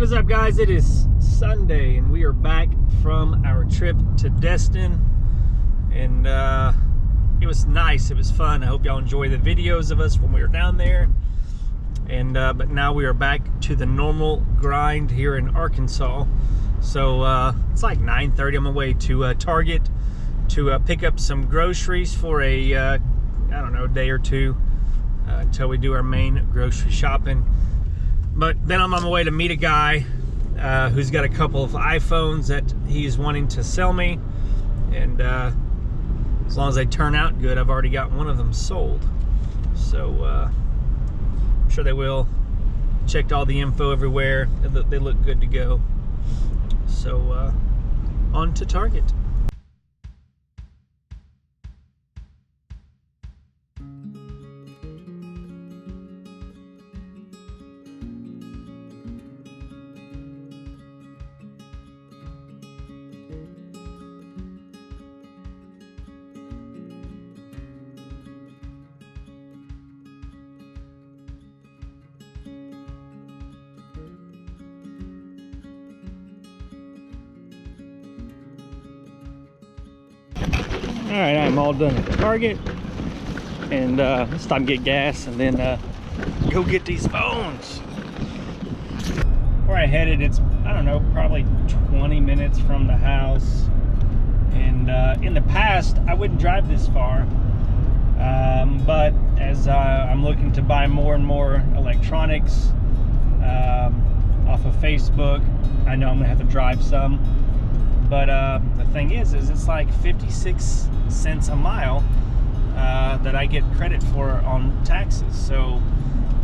What is up, guys? It is Sunday and we are back from our trip to Destin, and it was nice. It was fun. I hope y'all enjoy the videos of us when we were down there. And but now we are back to the normal grind here in Arkansas. So it's like 9:30. I'm on my way to Target to pick up some groceries for a I don't know, day or two until we do our main grocery shopping. But then I'm on my way to meet a guy who's got a couple of iPhones that he's wanting to sell me, and as long as they turn out good, I've already got one of them sold. So I'm sure they will. Checked all the info everywhere. They look good to go. So on to Target. All right, I'm all done at Target, and let's stop and get gas and then go get these phones. Where I headed, it's, I don't know, probably 20 minutes from the house. And in the past, I wouldn't drive this far, but as I'm looking to buy more and more electronics off of Facebook, I know I'm gonna have to drive some. But the thing is it's like 56 cents a mile that I get credit for on taxes. So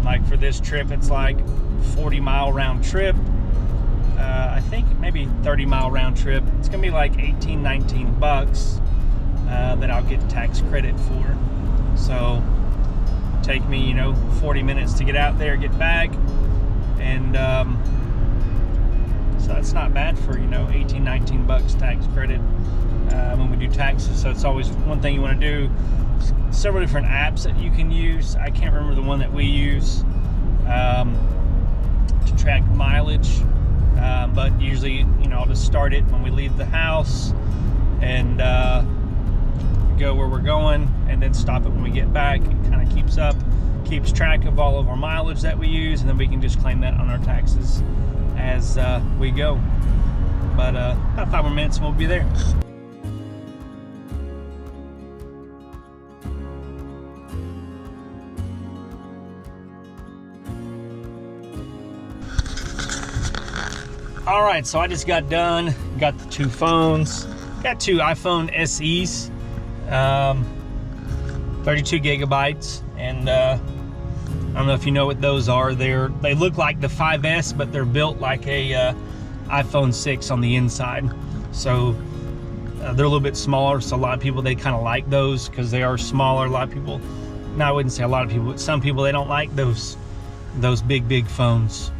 like for this trip, it's like 40-mile round trip. I think maybe 30-mile round trip. It's gonna be like 18-19 bucks that I'll get tax credit for. So take me, 40 minutes to get out there, get back, and so that's not bad for 18-19 bucks tax credit when we do taxes. So it's always one thing you want to do. Several different apps that you can use. I can't remember the one that we use to track mileage, but usually I'll just start it when we leave the house and go where we're going, and then stop it when we get back. It kind of keeps track of all of our mileage that we use, and then we can just claim that on our taxes as we go. But about 5 more minutes and we'll be there. All right, so I just got done, got the two phones, got two iPhone SEs, 32 gigabytes, and I don't know if you know what those are. They look like the 5S, but they're built like a iPhone 6 on the inside. So they're a little bit smaller. So a lot of people, they kind of like those because they are smaller. A lot of people, no, I wouldn't say a lot of people, but some people, they don't like those big phones.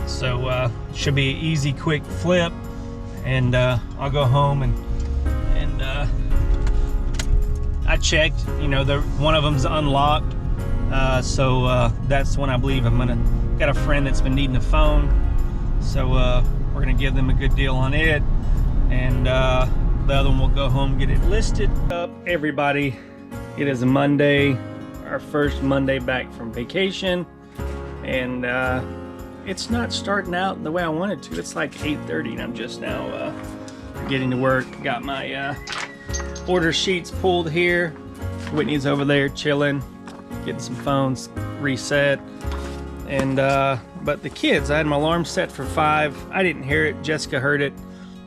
So should be an easy, quick flip, and I'll go home and I checked. One of them's unlocked. So that's when I believe got a friend that's been needing a phone, so we're gonna give them a good deal on it, and the other one will go home and get it listed up. Everybody, it is a Monday, our first Monday back from vacation, and it's not starting out the way I wanted to. It's like 8:30 and I'm just now getting to work. Got my order sheets pulled here. Whitney's over there chilling, getting some phones reset, and but the kids, I had my alarm set for 5. I didn't hear it. Jessica heard it,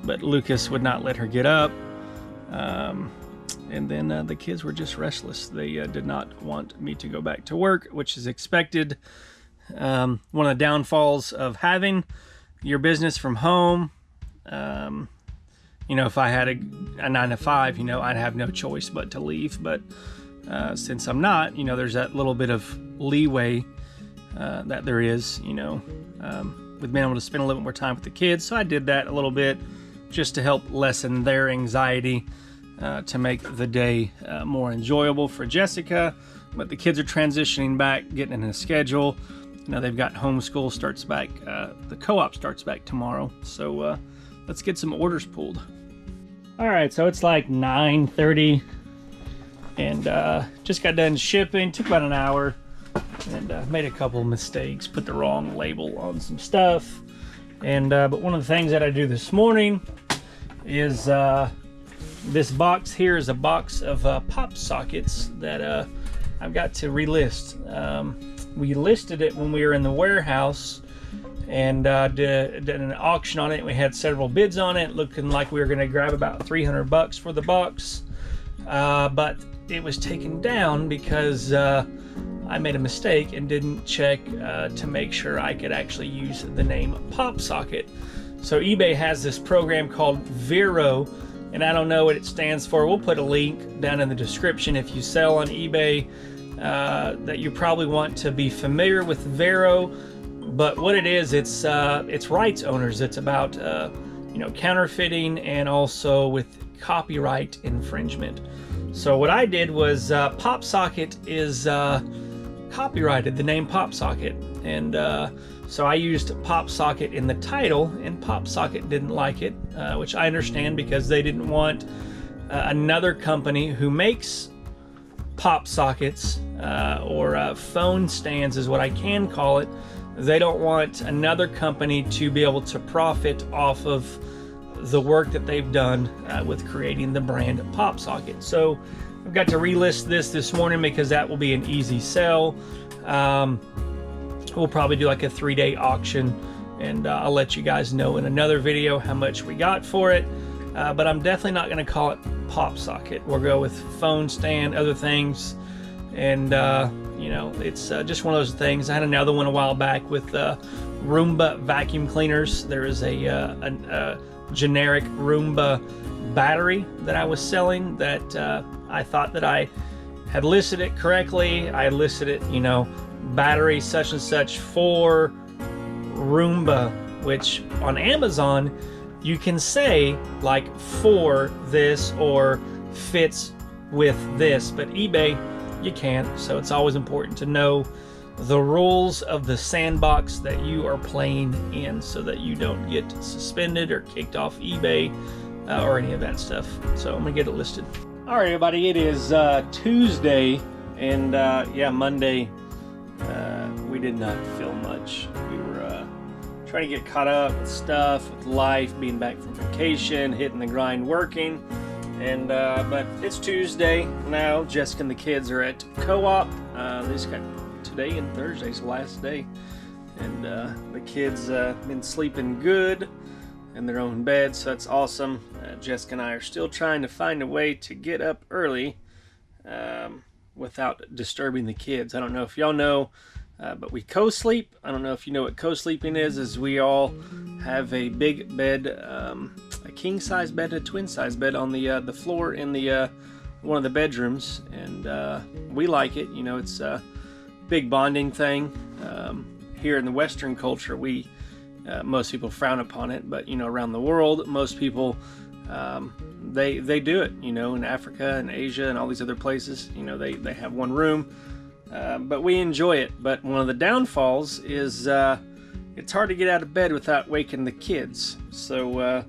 but Lucas would not let her get up, and then the kids were just restless. They did not want me to go back to work, which is expected. One of the downfalls of having your business from home, if I had a 9 to 5, I'd have no choice but to leave. But since I'm not, there's that little bit of leeway that there is, with being able to spend a little bit more time with the kids. So I did that a little bit just to help lessen their anxiety, to make the day more enjoyable for Jessica. But the kids are transitioning back, getting in a schedule. Now they've got homeschool starts back, the co-op starts back tomorrow. So let's get some orders pulled. All right, so it's like 9:30 and just got done shipping. Took about an hour and made a couple of mistakes. Put the wrong label on some stuff. And but one of the things that I do this morning is this box here is a box of pop sockets that I've got to relist. We listed it when we were in the warehouse and did an auction on it. We had several bids on it, looking like we were going to grab about $300 for the box, but it was taken down because I made a mistake and didn't check to make sure I could actually use the name pop socket. So eBay has this program called Vero, and I don't know what it stands for. We'll put a link down in the description. If you sell on eBay, that you probably want to be familiar with Vero. But what it is, it's rights owners. It's about counterfeiting and also with copyright infringement. So what I did was pop socket is copyrighted, the name pop socket, and so I used pop socket in the title, and pop socket didn't like it, which I understand because they didn't want another company who makes pop sockets or phone stands is what I can call it. They don't want another company to be able to profit off of the work that they've done with creating the brand pop socket. So I've got to relist this morning because that will be an easy sell. We'll probably do like a 3-day auction, and I'll let you guys know in another video how much we got for it. But I'm definitely not going to call it pop socket. We'll go with phone stand, other things, and it's just one of those things. I had another one a while back with Roomba vacuum cleaners. There is a generic Roomba battery that I was selling that I thought that I had listed it correctly. I listed it, battery such and such for Roomba, which on Amazon you can say like for this or fits with this, but eBay you can't. So it's always important to know the rules of the sandbox that you are playing in so that you don't get suspended or kicked off eBay or any of that stuff. So I'm gonna get it listed. All right, everybody, it is Tuesday, and Monday we did not film much. We were trying to get caught up with stuff, with life, being back from vacation, hitting the grind, working, and but it's Tuesday now. Jessica and the kids are at co-op. They just got today and Thursday's the last day, and the kids been sleeping good in their own beds, so that's awesome. Jessica and I are still trying to find a way to get up early without disturbing the kids. I don't know if y'all know, but we co-sleep. I don't know if you know what co-sleeping is we all have a big bed, a king-size bed, a twin-size bed on the floor in the one of the bedrooms, and we like it. It's a big bonding thing. Here in the Western culture, most people frown upon it, but around the world, most people they do it. In Africa and Asia and all these other places, they have one room, but we enjoy it. But one of the downfalls is it's hard to get out of bed without waking the kids. So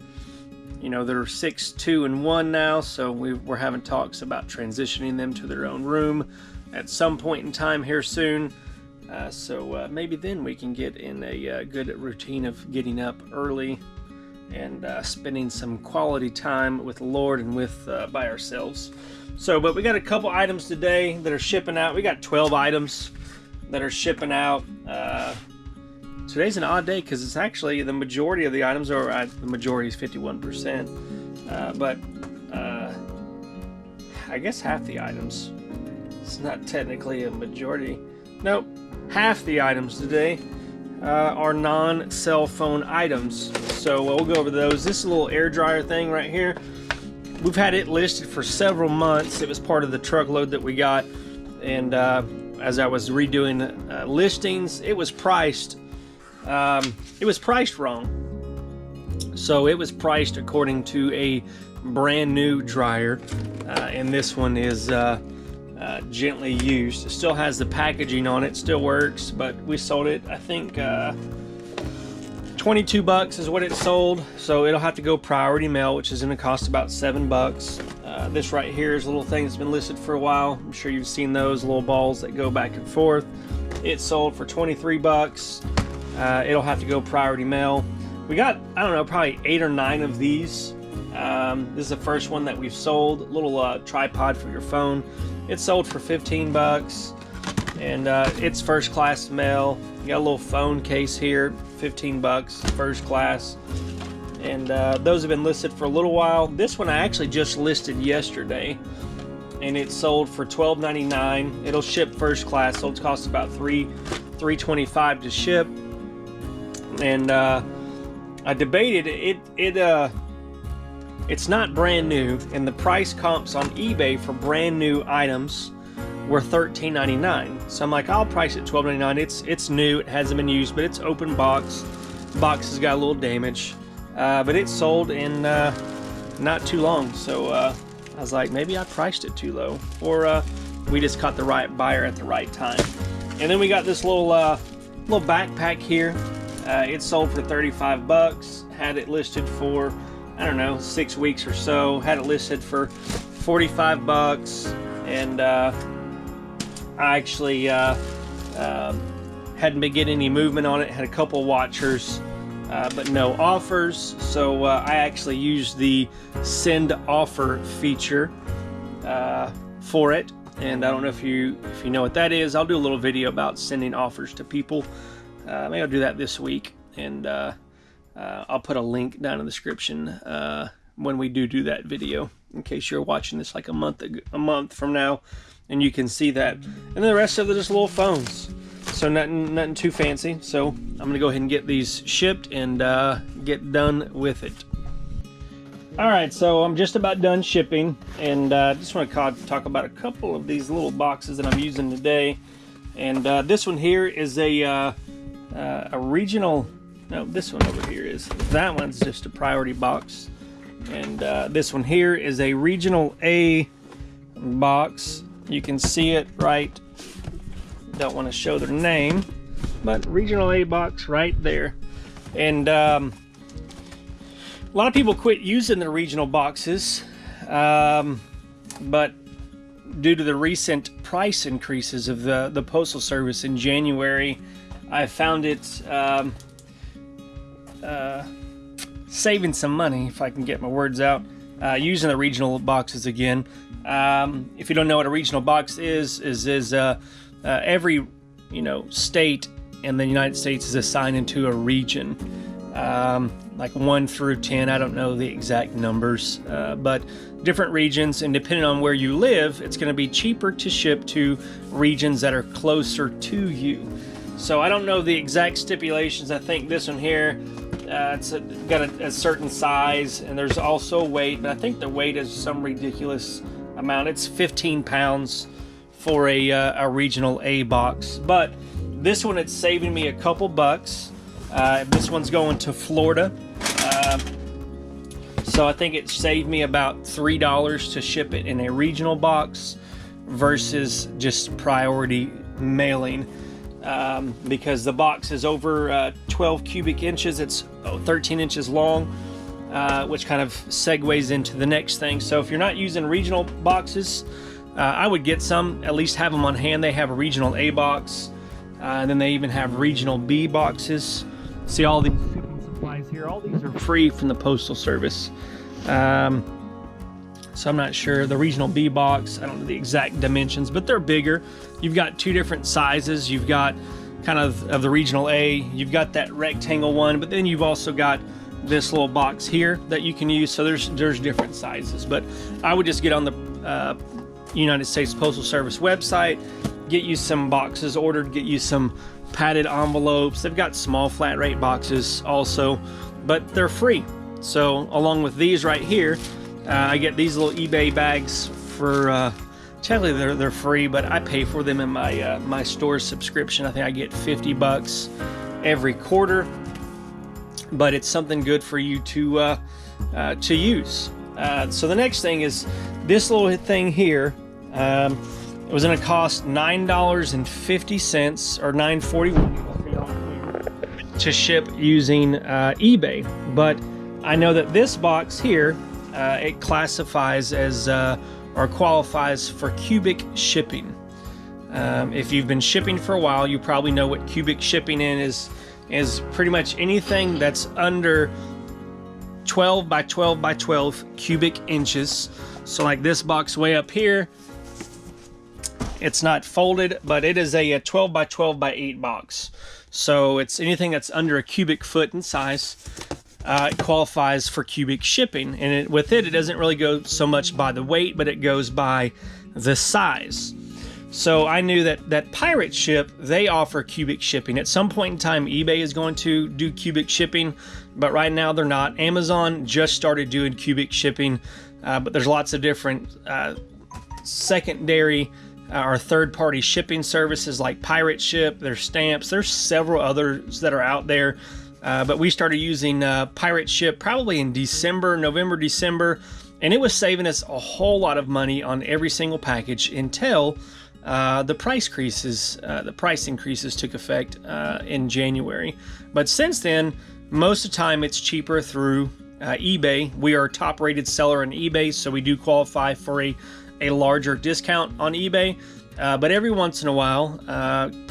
they're 6, 2, and 1 now, so we're having talks about transitioning them to their own room at some point in time here soon. So maybe then we can get in a good routine of getting up early and spending some quality time with the Lord and with by ourselves. So, but we got a couple items today that are shipping out. We got 12 items that are shipping out. Today's an odd day because it's actually the majority of the items, or the majority is 51%, but I guess half the items. It's not technically a majority. Nope. Half the items today are non-cell phone items. So we'll go over those. This is a little air dryer thing right here. We've had it listed for several months. It was part of the truckload that we got. And as I was redoing listings, it was priced wrong. So it was priced according to a brand new dryer. And this one is gently used. It still has the packaging on it, still works, but we sold it, I think, 22 bucks is what it sold, so it'll have to go priority mail, which is going to cost about 7 bucks. This right here is a little thing that's been listed for a while. I'm sure you've seen those little balls that go back and forth. It sold for 23 bucks. It'll have to go priority mail. We got, I don't know, probably 8 or 9 of these. This is the first one that we've sold. A little tripod for your phone. It sold for 15 bucks, and it's first class mail. You got a little phone case here, 15 bucks, first class. And those have been listed for a little while. This one I actually just listed yesterday, and it sold for $12.99. It'll ship first class, so it costs about $3.25 to ship. And I debated it's not brand new, and the price comps on eBay for brand new items were $13.99. So I'm like, I'll price it $12.99. It's new, it hasn't been used, but it's open box. Box has got a little damage, but it sold in not too long. So I was like, maybe I priced it too low, or we just caught the right buyer at the right time. And then we got this little backpack here. It sold for 35 bucks. Had it listed for, I don't know, 6 weeks or so. Had it listed for 45 bucks, and I actually hadn't been getting any movement on it. Had a couple watchers, but no offers. So I actually used the send offer feature for it. And I don't know if you know what that is. I'll do a little video about sending offers to people. Maybe I'll do that this week, and I'll put a link down in the description when we do that video, in case you're watching this like a month from now, and you can see that. And then the rest of it are just little phones, so nothing too fancy. So I'm gonna go ahead and get these shipped and get done with it. All right, so I'm just about done shipping, and just want to talk about a couple of these little boxes that I'm using today. And this one here is a regional. No, this one over here is. That one's just a priority box, and this one here is a regional A box. You can see it right. Don't want to show their name, but regional A box right there. And a lot of people quit using the regional boxes, but due to the recent price increases of the Postal Service in January, I found it saving some money, if I can get my words out, using the regional boxes again. If you don't know what a regional box is every state in the United States is assigned into a region, like 1 through 10. I don't know the exact numbers, but different regions, and depending on where you live, it's going to be cheaper to ship to regions that are closer to you. So I don't know the exact stipulations. I think this one here, it's got a certain size, and there's also weight, but I think the weight is some ridiculous amount. It's 15 pounds for a regional A box, but this one, it's saving me a couple bucks. This one's going to Florida, so I think it saved me about $3 to ship it in a regional box versus just priority mailing, because the box is over 12 cubic inches. It's 13 inches long, which kind of segues into the next thing. So if you're not using regional boxes, I would get some, at least have them on hand. They have a regional A box, and then they even have regional B boxes. See all these shipping supplies here, all these are free from the Postal Service. So I'm not sure. The regional B box, I don't know the exact dimensions, but they're bigger. You've got 2 different sizes. You've got kind of the regional A, you've got that rectangle one, but then you've also got this little box here that you can use. So there's different sizes, but I would just get on the United States Postal Service website, get you some boxes ordered, get you some padded envelopes. They've got small flat rate boxes also, but they're free. So along with these right here, I get these little eBay bags for technically they're free, but I pay for them in my my store subscription. I think I get 50 bucks every quarter, but it's something good for you to use. So the next thing is this little thing here. It was going to cost $9.50 or $9.41 to ship using eBay. But I know that this box here, it classifies as or qualifies for cubic shipping. If you've been shipping for a while, you probably know what cubic shipping is pretty much anything that's under 12 by 12 by 12 cubic inches. So like this box way up here, it's not folded, but it is a 12 by 12 by 8 box. So it's anything that's under a cubic foot in size. It qualifies for cubic shipping, and with it doesn't really go so much by the weight, but it goes by the size. So I knew that Pirate Ship, they offer cubic shipping. At some point in time, eBay is going to do cubic shipping, but right now they're not. Amazon just started doing cubic shipping, but there's lots of different secondary or third-party shipping services like Pirate Ship. There's Stamps. There's several others that are out there. But we started using Pirate Ship probably in November, December, and it was saving us a whole lot of money on every single package until the price increases took effect in January. But since then, most of the time it's cheaper through eBay. We are a top-rated seller on eBay, so we do qualify for a larger discount on eBay. But every once in a while,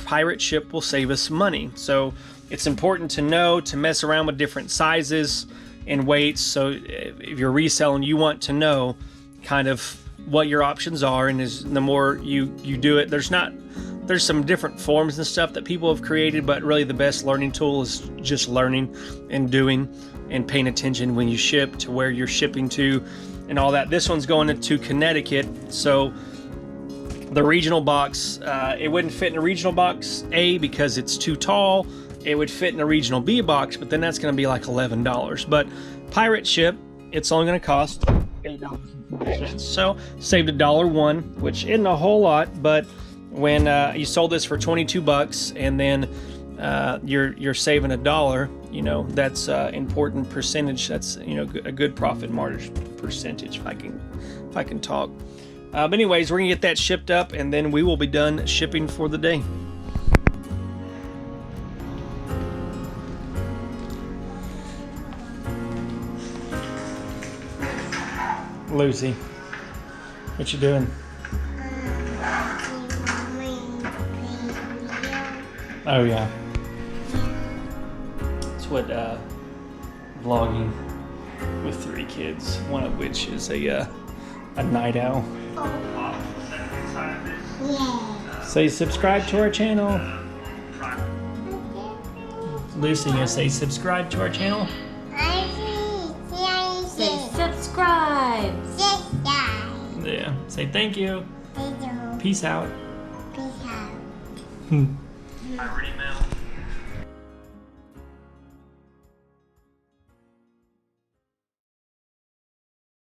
Pirate Ship will save us money. So it's important to know to mess around with different sizes and weights. So if you're reselling, you want to know kind of what your options are, and the more you do it, there's some different forms and stuff that people have created, but really the best learning tool is just learning and doing and paying attention when you ship to where you're shipping to and all that. This one's going into Connecticut, so the regional box, it wouldn't fit in a regional box A because it's too tall. It would fit in a regional B box, but then that's going to be like $11. But Pirate Ship, it's only going to cost $8.50. So saved $1.01, which isn't a whole lot, but when you sold this for $22 and then you're saving $1, you know, that's important percentage. That's, you know, a good profit margin percentage, if I can talk. But anyways, we're gonna get that shipped up, and then we will be done shipping for the day. Lucy, what you doing? Oh yeah. That's what vlogging with 3 kids, one of which is a night owl. Yeah. Say subscribe to our channel. Lucy, you say subscribe to our channel? Say subscribe. Yeah. Say thank you. Thank you. Peace out. Peace out. I already mailed.